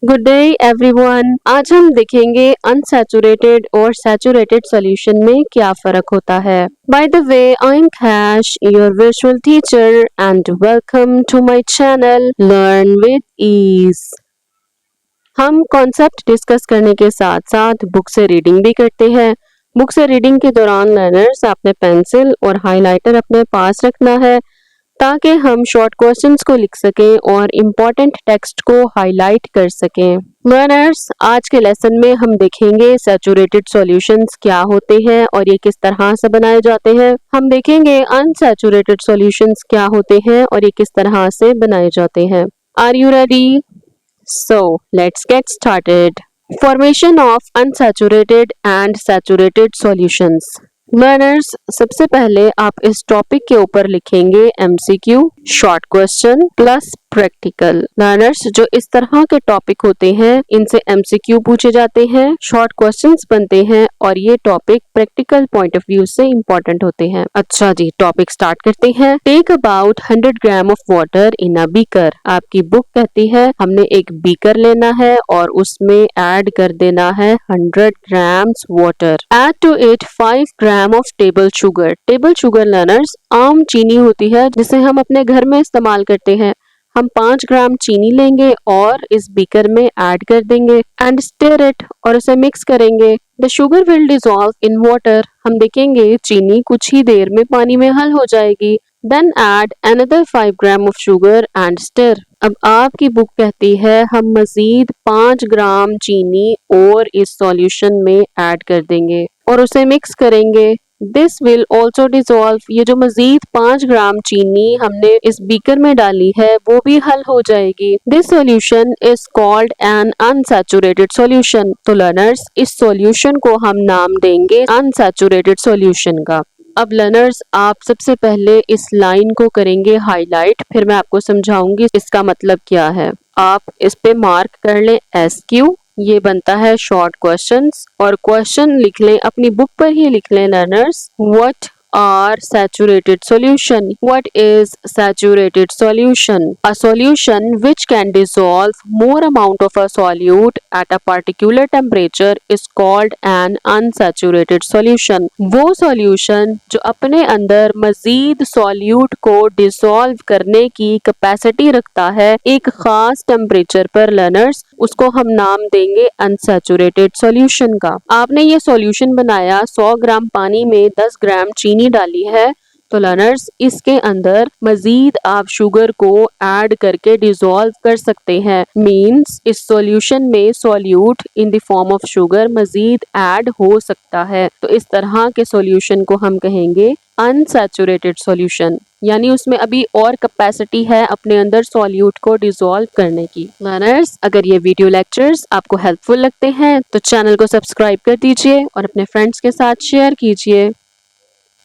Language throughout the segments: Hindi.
Good day everyone. आज हम देखेंगे अनसैचुरेटेड और सैचुरेटेड सॉल्यूशन में क्या फर्क होता है। By the way, I am Kash, your visual teacher, and welcome to my channel learn with ease. हम कॉन्सेप्ट डिस्कस करने के साथ साथ बुक से रीडिंग भी करते हैं। बुक से रीडिंग के दौरान लर्नर्स अपने पेंसिल और हाइलाइटर अपने पास रखना है ताकि हम शॉर्ट क्वेश्चंस को लिख सकें और इम्पोर्टेंट टेक्स्ट को हाईलाइट कर सकें। लर्नर्स, आज के लेसन में हम देखेंगे सैचुरेटेड सॉल्यूशंस क्या होते हैं और ये किस तरह से बनाए जाते हैं। हम देखेंगे अनसैचुरेटेड सॉल्यूशंस क्या होते हैं और ये किस तरह से बनाए जाते हैं। Are you ready? So, let's get started. Formation of unsaturated and saturated solutions. Learners, सबसे पहले आप इस टॉपिक के ऊपर लिखेंगे MCQ, short question plus practical. Learners, जो इस तरह के टॉपिक होते हैं इनसे एमसीक्यू पूछे जाते हैं, शॉर्ट क्वेश्चंस बनते हैं और ये topic practical point of view से इम्पोर्टेंट होते हैं। अच्छा जी, टॉपिक स्टार्ट करते हैं। Take about 100 gram of water in a beaker. आपकी बुक कहती है हमने एक बीकर लेना है और उसमें ऐड कर देना है 100 grams water. Add to it 5 gram of table sugar. Table sugar learners आम चीनी होती है जिसे हम अपने घर में इस्तेमाल करते हैं। हम 5 ग्राम चीनी लेंगे और इस बीकर में ऐड कर देंगे एंड स्टिर इट, और उसे मिक्स करेंगे। The sugar will dissolve in water. हम देखेंगे चीनी कुछ ही देर में पानी में हल हो जाएगी। Then add another 5 gram of sugar and stir. अब आपकी बुक कहती है हम मजीद 5 ग्राम चीनी और इस सॉल्यूशन में ऐड कर देंगे और उसे मिक्स करेंगे। This will also dissolve. ये जो मजीद 5 ग्राम चीनी हमने इस बीकर में डाली है वो भी हल हो जाएगी। This solution is called an unsaturated solution. तो लर्नर्स, इस सॉल्यूशन को हम नाम देंगे अनसैचुरेटेड सॉल्यूशन का। अब लर्नर्स, आप सबसे पहले इस लाइन को करेंगे हाईलाइट, फिर मैं आपको समझाऊंगी इसका मतलब क्या है। आप इस पे मार्क कर लें SQ। ये बनता है शॉर्ट क्वेश्चंस, और क्वेश्चन लिख लें, अपनी बुक पर ही लिख लें learners. What are saturated solution? What is saturated solution? A solution which can dissolve more amount of a solute at a particular temperature is called an unsaturated solution. वो solution जो अपने अंदर मजीद solute को dissolve करने की capacity रखता है एक खास टेम्परेचर पर लर्नर्स, उसको हम नाम देंगे अनसैचुरेटेड सॉल्यूशन का। आपने ये सॉल्यूशन बनाया, 100 ग्राम पानी में 10 ग्राम चीनी डाली है, तो लर्नर्स इसके अंदर मजीद आप शुगर को ऐड करके डिसॉल्व कर सकते हैं। मींस इस सॉल्यूशन में solute in the form of sugar मजीद ऐड हो सकता है। तो इस तरह के सॉल्यूशन को हम कहेंगे अनसैचुरेटेड सॉल्यूशन, यानी उसमें अभी और कैपेसिटी है अपने अंदर सॉल्यूट को डिसॉल्व करने की। लर्नर्स, अगर ये वीडियो लेक्चर्स आपको हेल्पफुल लगते हैं तो चैनल को सब्सक्राइब कर दीजिए और अपने फ्रेंड्स के साथ शेयर कीजिए।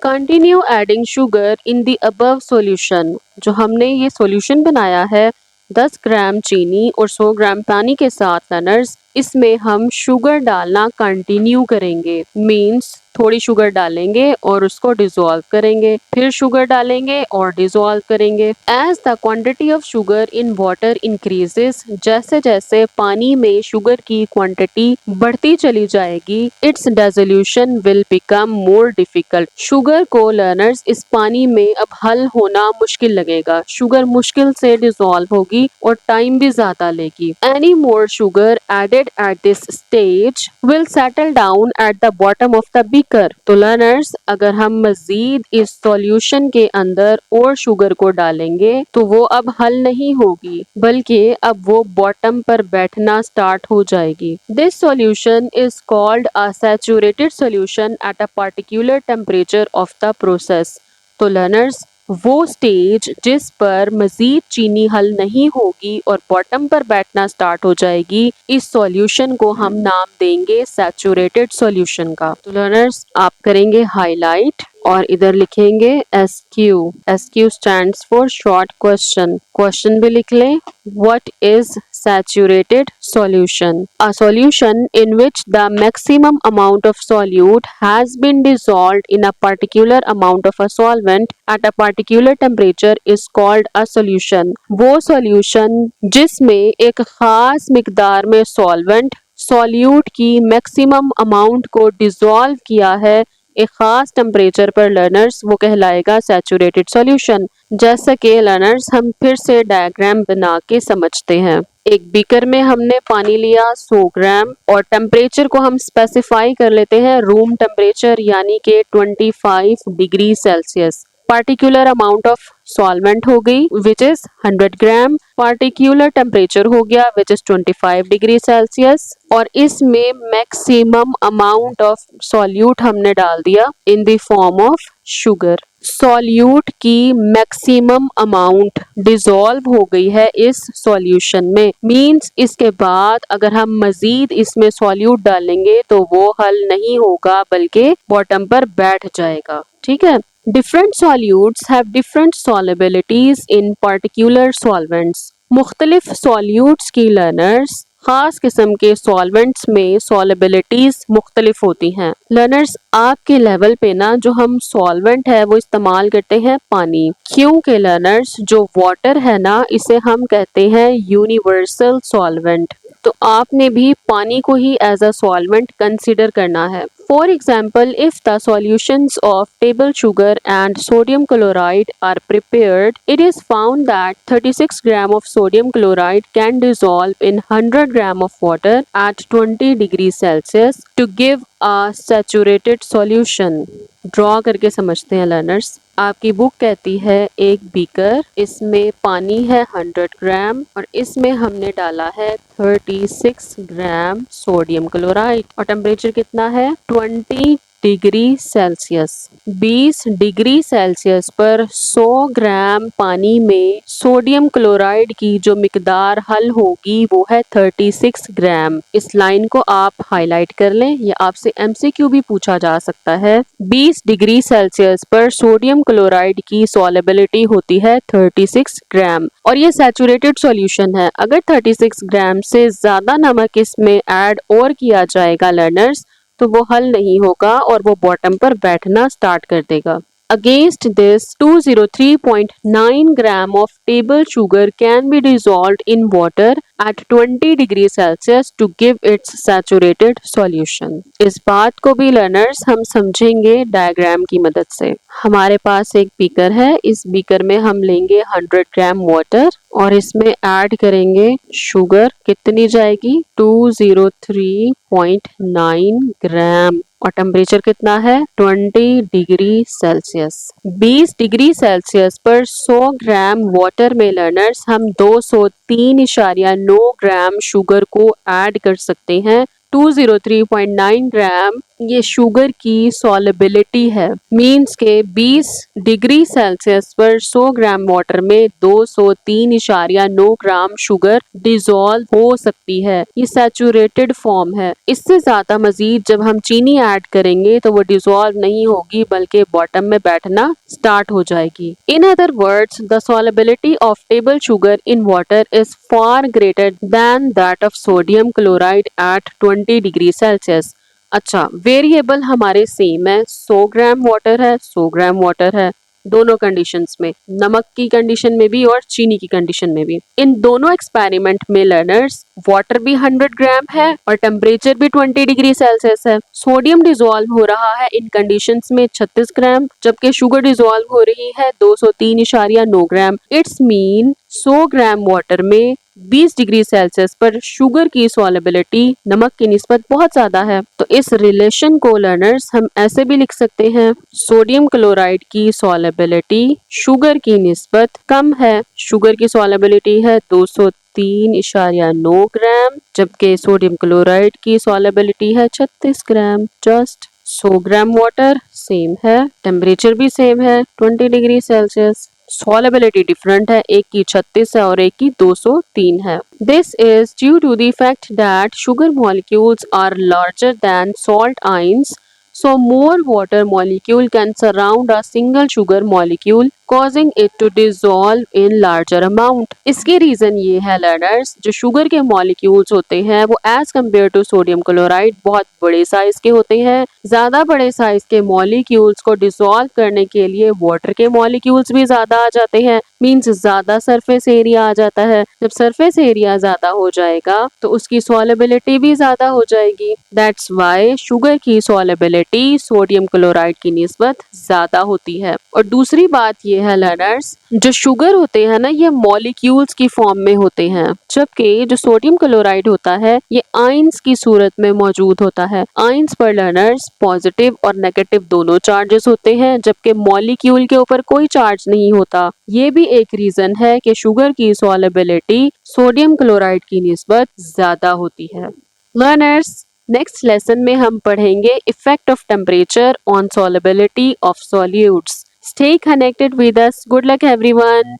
Continue adding sugar in the above solution. जो हमने ये सॉल्यूशन बनाया है 10 ग्राम चीनी और 100 ग्राम पानी के साथ लर्नर्स, इसमें हम शुगर डालना कंटिन्यू करेंगे। मींस थोड़ी शुगर डालेंगे और उसको डिसॉल्व करेंगे, फिर शुगर डालेंगे और डिसॉल्व करेंगे। As the quantity of sugar in water increases, जैसे जैसे पानी में शुगर की क्वांटिटी बढ़ती चली जाएगी, it's dissolution will become more difficult. Sugar को लर्नर्स इस पानी में अब हल होना मुश्किल लगेगा, शुगर मुश्किल से डिसॉल्व होगी और टाइम भी ज्यादा लेगी। Any more sugar added at this stage will settle down at the bottom of the beaker. तो लर्नर्स, अगर हम मजीद इस सॉल्यूशन के अंदर और शुगर को डालेंगे तो वो अब हल नहीं होगी, बल्कि अब वो बॉटम पर बैठना स्टार्ट हो जाएगी। This solution is called a saturated solution at a particular temperature of the process. तो लर्नर्स, वो स्टेज जिस पर मजीद चीनी हल नहीं होगी और बॉटम पर बैठना स्टार्ट हो जाएगी, इस सॉल्यूशन को हम नाम देंगे सैचुरेटेड सॉल्यूशन का। तो लर्नर्स, आप करेंगे हाईलाइट और इधर लिखेंगे SQ। SQ stands for short question. Question भी लिख लें, what is saturated solution. A solution in which the maximum amount of solute has been dissolved in a particular amount of a solvent at a particular temperature is called a solution. वो solution जिसमें एक खास मिकदार में solvent सॉल्यूट की मैक्सिमम अमाउंट को डिसॉल्व किया है एक खास टेम्परेचर पर लर्नर्स, वो कहलाएगा सैचुरेटेड सॉल्यूशन। जैसा कि लर्नर्स हम फिर से डायग्राम बना के समझते हैं। एक बीकर में हमने पानी लिया 100 ग्राम और टेम्परेचर को हम स्पेसिफाई कर लेते हैं रूम टेम्परेचर यानी कि 25 degree Celsius. Particular amount of solvent हो गई which is 100 gram, particular temperature हो गया विच इज 25 डिग्री सेल्सियस और इसमें मैक्सिमम अमाउंट ऑफ सॉल्यूट हमने डाल दिया इन the form of sugar. Solute की मैक्सिमम अमाउंट डिसॉल्व हो गई है इस सॉल्यूशन में, मींस इसके बाद अगर हम मजीद इसमें सॉल्यूट डालेंगे तो वो हल नहीं होगा बल्कि बॉटम पर बैठ जाएगा। ठीक है। Different solutes have different solubilities in particular solvents. मुख्तलिफ solutes की learners खास किस्म के solvents में solubilities मुख्तलिफ होती हैं। learners आपके लेवल पे ना जो हम solvent है वो इस्तेमाल करते हैं पानी, क्योंकि learners जो water है ना इसे हम कहते हैं universal solvent, तो आपने भी पानी को ही एज अ सॉल्वेंट कंसिडर करना है। For example, if the solutions of table sugar and sodium chloride are prepared, it is found that 36 gram of sodium chloride can dissolve in 100 gram of water at 20 degree Celsius to give a saturated solution. Draw करके समझते हैं लर्नर्स। आपकी बुक कहती है एक बीकर, इसमें पानी है 100 ग्राम और इसमें हमने डाला है 36 ग्राम सोडियम क्लोराइड और टेम्परेचर कितना है 20 डिग्री सेल्सियस। 20 डिग्री सेल्सियस पर 100 ग्राम पानी में सोडियम क्लोराइड की जो मिकदार हल होगी वो है 36 ग्राम। इस लाइन को आप हाईलाइट कर लें, ये आपसे एमसीक्यू भी पूछा जा सकता है। 20 डिग्री सेल्सियस पर सोडियम क्लोराइड की सॉलेबिलिटी होती है 36 ग्राम और ये सैचुरेटेड सॉल्यूशन है। अगर 36 ग्राम से ज्यादा नमक इसमें ऐड और किया जाएगा लर्नर्स तो वो हल नहीं होगा और वो बॉटम पर बैठना स्टार्ट कर देगा। Against this, 203.9 gram of table sugar can be dissolved in water at 20 degree Celsius to give its saturated solution. इस बात को भी लर्नर्स हम समझेंगे डायग्राम की मदद से। हमारे पास एक बीकर है, इस बीकर में हम लेंगे 100 ग्राम वाटर और इसमें ऐड करेंगे शुगर। कितनी जाएगी 203.9 ग्राम और टेम्परेचर कितना है 20 डिग्री सेल्सियस। 20 डिग्री सेल्सियस पर 100 ग्राम वाटर में लर्नर्स हम 203.9 ग्राम शुगर को ऐड कर सकते हैं। 203.9 ग्राम ये शुगर की सॉलेबिलिटी है, मींस के 20 डिग्री सेल्सियस पर 100 ग्राम वाटर में 203.9 ग्राम शुगर डिसॉल्व हो सकती है। ये सैचुरेटेड फॉर्म है। इससे ज्यादा मजीद जब हम चीनी ऐड करेंगे तो वो डिसॉल्व नहीं होगी बल्कि बॉटम में बैठना स्टार्ट हो जाएगी। In other words, the solubility of table sugar in water is far greater than that of sodium chloride at 20 degree Celsius. अच्छा, वेरिएबल हमारे सेम है, 100 ग्राम वाटर है, 100 ग्राम वाटर है दोनों कंडीशंस में, नमक की कंडीशन में भी और चीनी की कंडीशन में भी। इन दोनों एक्सपेरिमेंट में लर्नर्स वाटर भी 100 ग्राम है और टेम्परेचर भी 20 डिग्री सेल्सियस है। सोडियम डिसॉल्व हो रहा है इन कंडीशंस में 36 ग्राम जबकि शुगर डिसॉल्व हो रही है 203.9 ग्राम। इट्स मीन 100 ग्राम वाटर में 20 डिग्री सेल्सियस पर शुगर की सॉलेबिलिटी नमक की निस्बत बहुत ज्यादा है। तो इस रिलेशन को लर्नर्स हम ऐसे भी लिख सकते हैं, सोडियम क्लोराइड की सॉलेबिलिटी शुगर की निस्बत कम है। शुगर की सॉलेबिलिटी है 203.9 ग्राम जबकि सोडियम क्लोराइड की सॉलेबिलिटी है 36 ग्राम। जस्ट 100 ग्राम वाटर सेम है, टेम्परेचर भी सेम है 20 डिग्री सेल्सियस, सॉलेबिलिटी डिफरेंट है, एक की 36 है और एक की 203 है। This is due to the fact that sugar molecules are larger than salt ions, so more water molecule can surround a single sugar molecule causing it to dissolve in larger amount। इसके रीजन ये है लर्नर्स, जो शुगर के मॉलिक्यूल्स होते हैं वो as compare to sodium chloride बहुत बड़े साइज के होते हैं। ज्यादा बड़े साइज के मॉलिक्यूल्स को डिसॉल्व करने के लिए वाटर के मॉलिक्यूल्स भी ज्यादा आ जाते हैं, मींस ज्यादा सरफेस एरिया आ जाता है। जब सरफेस एरिया ज्यादा हो जाएगा तो उसकी सॉलेबिलिटी भी ज्यादा हो जाएगी। दैट्स वाई शुगर की सॉलेबिलिटी सोडियम क्लोराइड की निस्बत ज्यादा होती है। और दूसरी बात ये है लर्नर्स, जो शुगर होते हैं ना ये मॉलिक्यूल्स की फॉर्म में होते हैं, जबकि जो सोडियम क्लोराइड होता है ये आयंस की सूरत में मौजूद होता है। आयंस पर लर्नर्स पॉजिटिव और नेगेटिव दोनों चार्जेस होते हैं, जबकि मॉलिक्यूल के ऊपर कोई चार्ज नहीं होता। ये भी एक रीजन है कि शुगर की सॉलेबिलिटी सोडियम क्लोराइड की निस्बत ज्यादा होती है। लर्नर्स, नेक्स्ट लेसन में हम पढ़ेंगे effect of temperature on solubility of solutes. Stay connected with us. Good luck everyone.